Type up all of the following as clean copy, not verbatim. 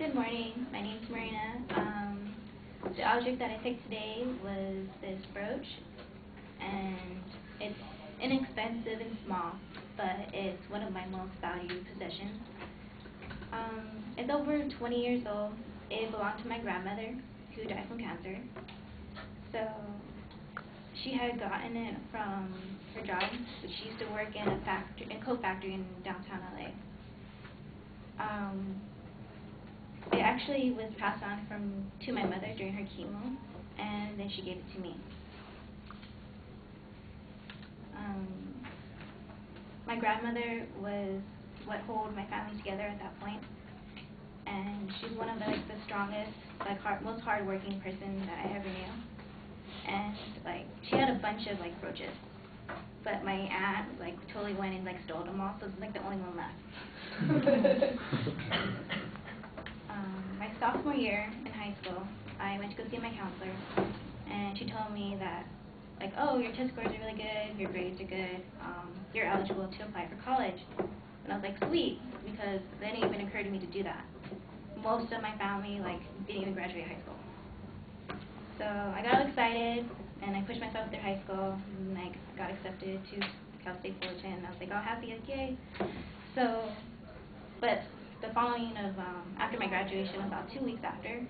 Good morning. My name's Marina. The object that I picked today was this brooch, and it's inexpensive and small, but it's one of my most valued possessions. It's over 20 years old. It belonged to my grandmother, who died from cancer. So she had gotten it from her job. So she used to work in a coat factory in downtown LA. It actually was passed on to my mother during her chemo, and then she gave it to me. My grandmother was what held my family together at that point, and she's one of the strongest, most hardworking person that I ever knew. And she had a bunch of brooches, but my aunt totally went and stole them all, so it's the only one left. My sophomore year in high school, I went to go see my counselor, and she told me that, oh, your test scores are really good, your grades are good, you're eligible to apply for college. And I was like, sweet, because it didn't even occur to me to do that. Most of my family, didn't even graduate high school. So I got excited, and I pushed myself through high school, and I got accepted to Cal State Fullerton, and I was all happy, yay. So, but the following after my graduation, about 2 weeks after,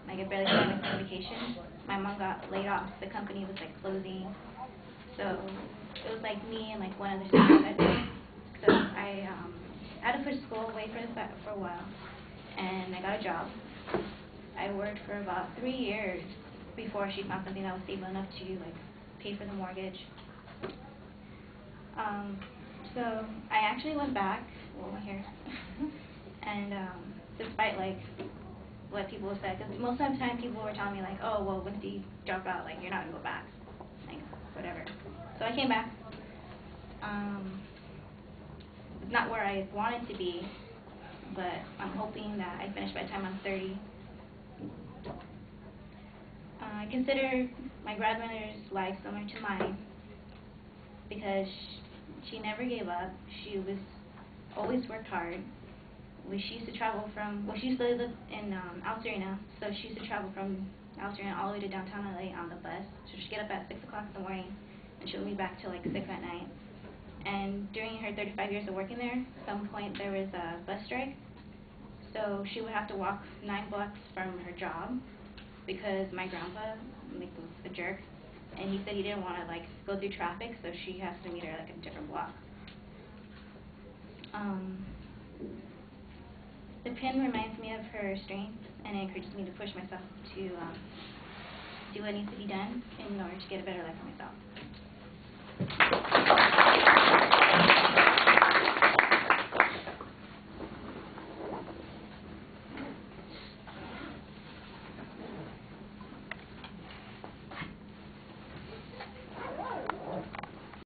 I barely got my certification, my mom got laid off. The company was closing, so it was me and one other student. So I had to push school away for a while, and I got a job. I worked for about 3 years before she found something that was stable enough to pay for the mortgage. So I actually went back here, and despite what people said, because most of the time people were telling me oh, well, once you drop out, you're not gonna go back, whatever. So I came back. It's not where I wanted to be, but I'm hoping that I finish by the time I'm 30. I consider my grandmother's life similar to mine because she never gave up. She was always worked hard. She used to travel she used to live in Alcerina, so she used to travel from Alcerina all the way to downtown LA on the bus. So she'd get up at 6 o'clock in the morning, and she'll be back till 6 at night. And during her 35 years of working there, at some point there was a bus strike, so she would have to walk 9 blocks from her job because my grandpa was a jerk, and he said he didn't want to go through traffic, so she has to meet her a different block. The pin reminds me of her strength, and it encourages me to push myself to do what needs to be done in order to get a better life for myself.